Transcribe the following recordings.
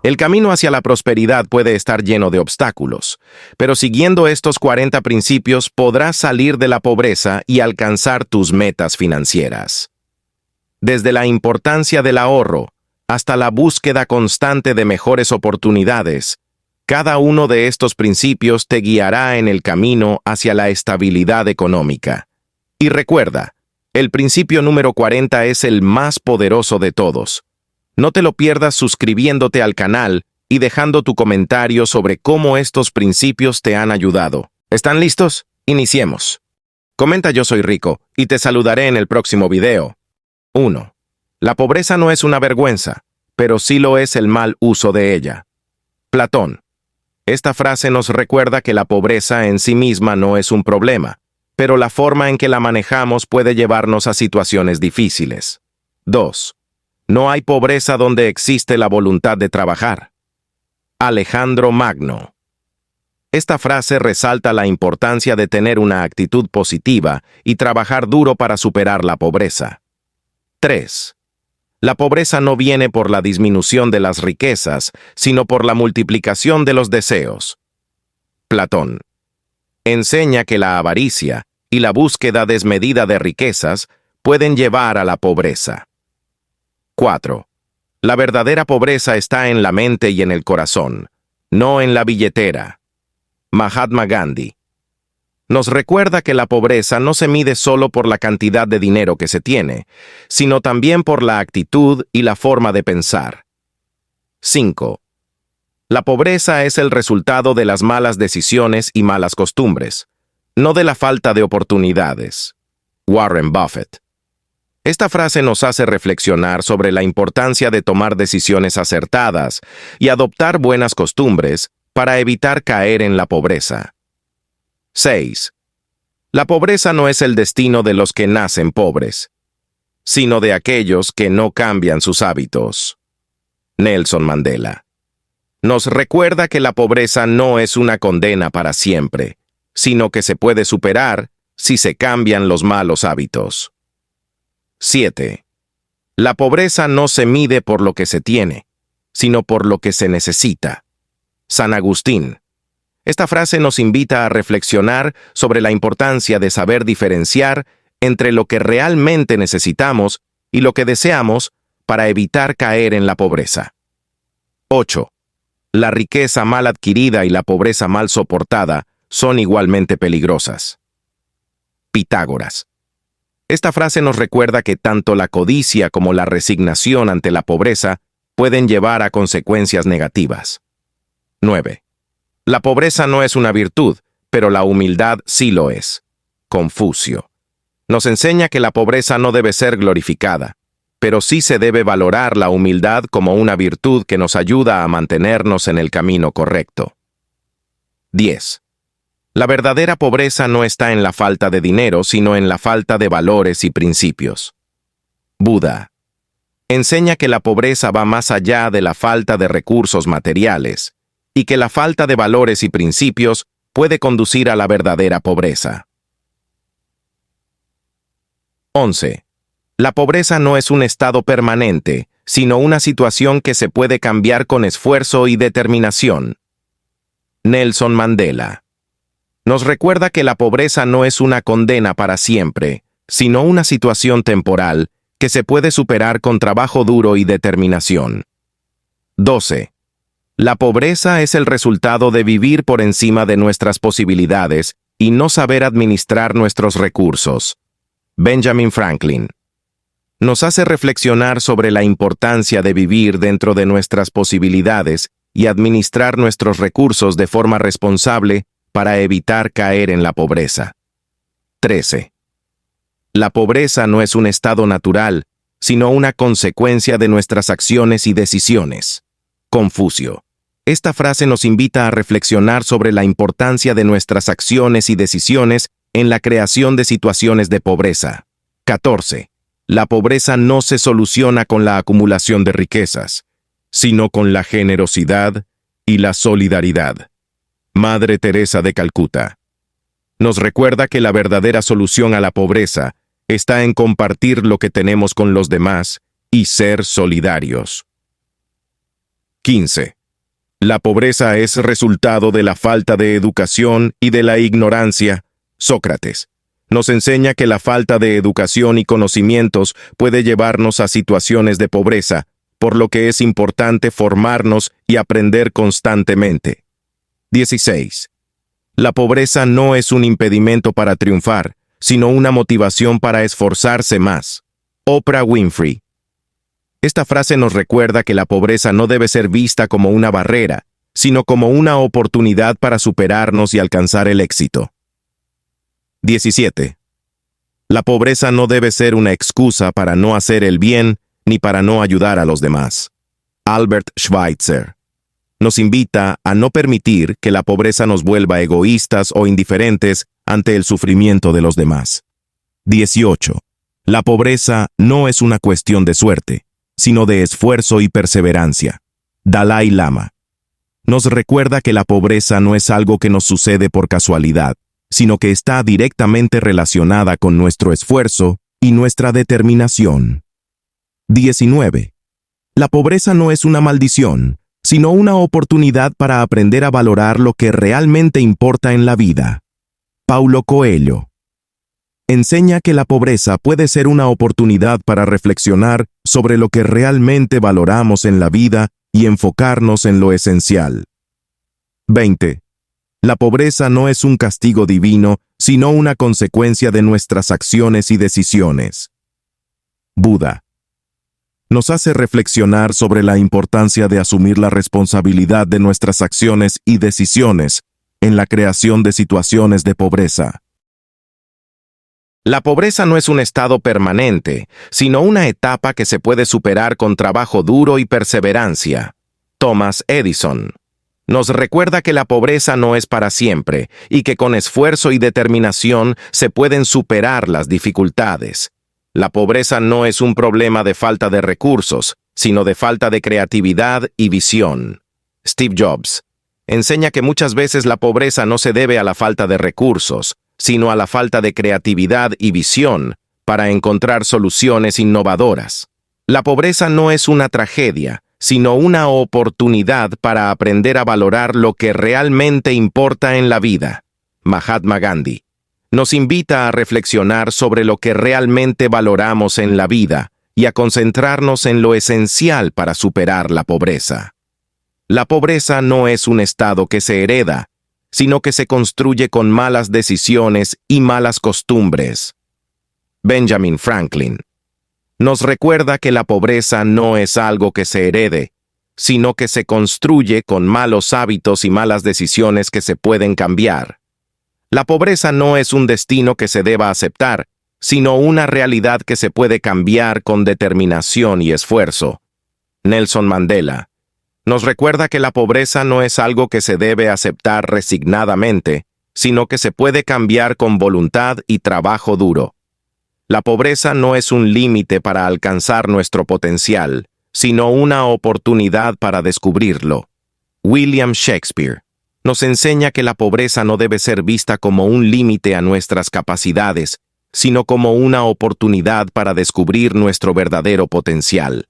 El camino hacia la prosperidad puede estar lleno de obstáculos, pero siguiendo estos 40 principios podrás salir de la pobreza y alcanzar tus metas financieras. Desde la importancia del ahorro hasta la búsqueda constante de mejores oportunidades, cada uno de estos principios te guiará en el camino hacia la estabilidad económica. Y recuerda, el principio número 40 es el más poderoso de todos. No te lo pierdas suscribiéndote al canal y dejando tu comentario sobre cómo estos principios te han ayudado. ¿Están listos? Iniciemos. Comenta "Yo soy rico" y te saludaré en el próximo video. 1. La pobreza no es una vergüenza, pero sí lo es el mal uso de ella. Platón. Esta frase nos recuerda que la pobreza en sí misma no es un problema, pero la forma en que la manejamos puede llevarnos a situaciones difíciles. 2. No hay pobreza donde existe la voluntad de trabajar. Alejandro Magno. Esta frase resalta la importancia de tener una actitud positiva y trabajar duro para superar la pobreza. 3. La pobreza no viene por la disminución de las riquezas, sino por la multiplicación de los deseos. Platón. Enseña que la avaricia y la búsqueda desmedida de riquezas pueden llevar a la pobreza. 4. La verdadera pobreza está en la mente y en el corazón, no en la billetera. Mahatma Gandhi. Nos recuerda que la pobreza no se mide solo por la cantidad de dinero que se tiene, sino también por la actitud y la forma de pensar. 5. La pobreza es el resultado de las malas decisiones y malas costumbres, no de la falta de oportunidades. Warren Buffett. Esta frase nos hace reflexionar sobre la importancia de tomar decisiones acertadas y adoptar buenas costumbres para evitar caer en la pobreza. 6. La pobreza no es el destino de los que nacen pobres, sino de aquellos que no cambian sus hábitos. Nelson Mandela. Nos recuerda que la pobreza no es una condena para siempre, sino que se puede superar si se cambian los malos hábitos. 7. La pobreza no se mide por lo que se tiene, sino por lo que se necesita. San Agustín. Esta frase nos invita a reflexionar sobre la importancia de saber diferenciar entre lo que realmente necesitamos y lo que deseamos para evitar caer en la pobreza. 8. La riqueza mal adquirida y la pobreza mal soportada son igualmente peligrosas. Pitágoras. Esta frase nos recuerda que tanto la codicia como la resignación ante la pobreza pueden llevar a consecuencias negativas. 9. La pobreza no es una virtud, pero la humildad sí lo es. Confucio. Nos enseña que la pobreza no debe ser glorificada, pero sí se debe valorar la humildad como una virtud que nos ayuda a mantenernos en el camino correcto. 10. La verdadera pobreza no está en la falta de dinero, sino en la falta de valores y principios. Buda. Enseña que la pobreza va más allá de la falta de recursos materiales, y que la falta de valores y principios puede conducir a la verdadera pobreza. 11. La pobreza no es un estado permanente, sino una situación que se puede cambiar con esfuerzo y determinación. Nelson Mandela. Nos recuerda que la pobreza no es una condena para siempre, sino una situación temporal que se puede superar con trabajo duro y determinación. 12. La pobreza es el resultado de vivir por encima de nuestras posibilidades y no saber administrar nuestros recursos. Benjamin Franklin. Nos hace reflexionar sobre la importancia de vivir dentro de nuestras posibilidades y administrar nuestros recursos de forma responsable para evitar caer en la pobreza. 13. La pobreza no es un estado natural, sino una consecuencia de nuestras acciones y decisiones. Confucio. Esta frase nos invita a reflexionar sobre la importancia de nuestras acciones y decisiones en la creación de situaciones de pobreza. 14. La pobreza no se soluciona con la acumulación de riquezas, sino con la generosidad y la solidaridad. Madre Teresa de Calcuta. Nos recuerda que la verdadera solución a la pobreza está en compartir lo que tenemos con los demás y ser solidarios. 15. La pobreza es resultado de la falta de educación y de la ignorancia. Sócrates nos enseña que la falta de educación y conocimientos puede llevarnos a situaciones de pobreza, por lo que es importante formarnos y aprender constantemente. 16. La pobreza no es un impedimento para triunfar, sino una motivación para esforzarse más. Oprah Winfrey. Esta frase nos recuerda que la pobreza no debe ser vista como una barrera, sino como una oportunidad para superarnos y alcanzar el éxito. 17. La pobreza no debe ser una excusa para no hacer el bien ni para no ayudar a los demás. Albert Schweitzer nos invita a no permitir que la pobreza nos vuelva egoístas o indiferentes ante el sufrimiento de los demás. 18. La pobreza no es una cuestión de suerte, sino de esfuerzo y perseverancia. Dalai Lama nos recuerda que la pobreza no es algo que nos sucede por casualidad, sino que está directamente relacionada con nuestro esfuerzo y nuestra determinación. 19. La pobreza no es una maldición, sino una oportunidad para aprender a valorar lo que realmente importa en la vida. Paulo Coelho enseña que la pobreza puede ser una oportunidad para reflexionar sobre lo que realmente valoramos en la vida y enfocarnos en lo esencial. 20. La pobreza no es un castigo divino, sino una consecuencia de nuestras acciones y decisiones. Buda nos hace reflexionar sobre la importancia de asumir la responsabilidad de nuestras acciones y decisiones en la creación de situaciones de pobreza. La pobreza no es un estado permanente, sino una etapa que se puede superar con trabajo duro y perseverancia. Thomas Edison nos recuerda que la pobreza no es para siempre y que con esfuerzo y determinación se pueden superar las dificultades. La pobreza no es un problema de falta de recursos, sino de falta de creatividad y visión. Steve Jobs enseña que muchas veces la pobreza no se debe a la falta de recursos, sino a la falta de creatividad y visión para encontrar soluciones innovadoras. La pobreza no es una tragedia, sino una oportunidad para aprender a valorar lo que realmente importa en la vida. Mahatma Gandhi nos invita a reflexionar sobre lo que realmente valoramos en la vida y a concentrarnos en lo esencial para superar la pobreza. La pobreza no es un estado que se hereda, sino que se construye con malas decisiones y malas costumbres. Benjamin Franklin nos recuerda que la pobreza no es algo que se herede, sino que se construye con malos hábitos y malas decisiones que se pueden cambiar. La pobreza no es un destino que se deba aceptar, sino una realidad que se puede cambiar con determinación y esfuerzo. Nelson Mandela nos recuerda que la pobreza no es algo que se debe aceptar resignadamente, sino que se puede cambiar con voluntad y trabajo duro. La pobreza no es un límite para alcanzar nuestro potencial, sino una oportunidad para descubrirlo. William Shakespeare nos enseña que la pobreza no debe ser vista como un límite a nuestras capacidades, sino como una oportunidad para descubrir nuestro verdadero potencial.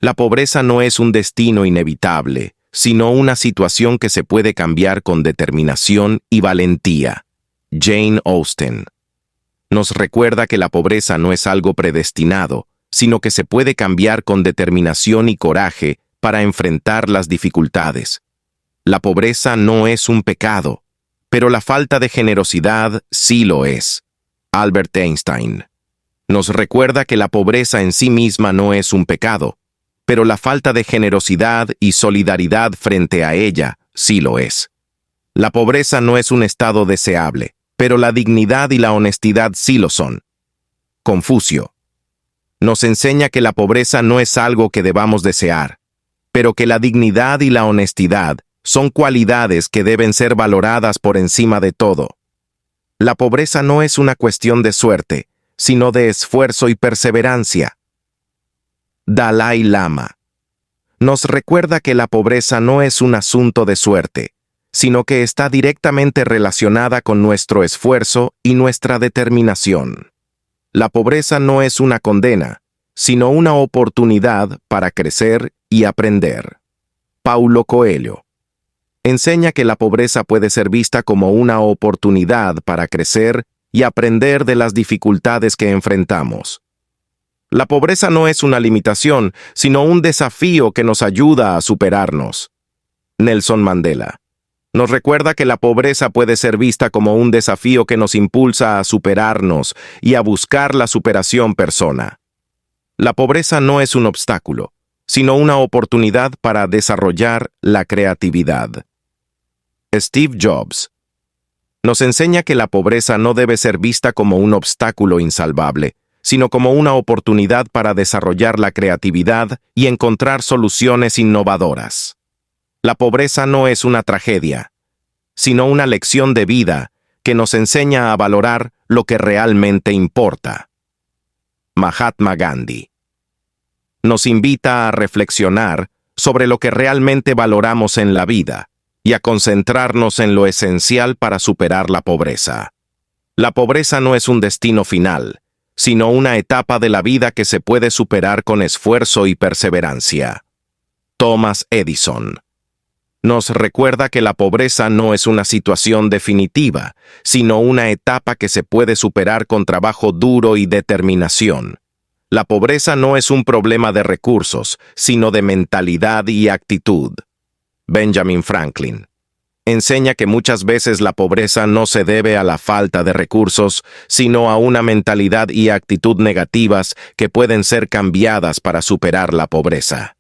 La pobreza no es un destino inevitable, sino una situación que se puede cambiar con determinación y valentía. Jane Austen nos recuerda que la pobreza no es algo predestinado, sino que se puede cambiar con determinación y coraje para enfrentar las dificultades. La pobreza no es un pecado, pero la falta de generosidad sí lo es. Albert Einstein nos recuerda que la pobreza en sí misma no es un pecado, pero la falta de generosidad y solidaridad frente a ella sí lo es. La pobreza no es un estado deseable, pero la dignidad y la honestidad sí lo son. Confucio nos enseña que la pobreza no es algo que debamos desear, pero que la dignidad y la honestidad son cualidades que deben ser valoradas por encima de todo. La pobreza no es una cuestión de suerte, sino de esfuerzo y perseverancia. Dalai Lama nos recuerda que la pobreza no es un asunto de suerte, sino que está directamente relacionada con nuestro esfuerzo y nuestra determinación. La pobreza no es una condena, sino una oportunidad para crecer y aprender. Paulo Coelho. Enseña que la pobreza puede ser vista como una oportunidad para crecer y aprender de las dificultades que enfrentamos. La pobreza no es una limitación, sino un desafío que nos ayuda a superarnos. Nelson Mandela nos recuerda que la pobreza puede ser vista como un desafío que nos impulsa a superarnos y a buscar la superación persona. La pobreza no es un obstáculo, sino una oportunidad para desarrollar la creatividad. Steve Jobs nos enseña que la pobreza no debe ser vista como un obstáculo insalvable, sino como una oportunidad para desarrollar la creatividad y encontrar soluciones innovadoras. La pobreza no es una tragedia, sino una lección de vida que nos enseña a valorar lo que realmente importa. Mahatma Gandhi nos invita a reflexionar sobre lo que realmente valoramos en la vida y a concentrarnos en lo esencial para superar la pobreza. La pobreza no es un destino final, sino una etapa de la vida que se puede superar con esfuerzo y perseverancia. Thomas Edison nos recuerda que la pobreza no es una situación definitiva, sino una etapa que se puede superar con trabajo duro y determinación. La pobreza no es un problema de recursos, sino de mentalidad y actitud. Benjamin Franklin enseña que muchas veces la pobreza no se debe a la falta de recursos, sino a una mentalidad y actitud negativas que pueden ser cambiadas para superar la pobreza.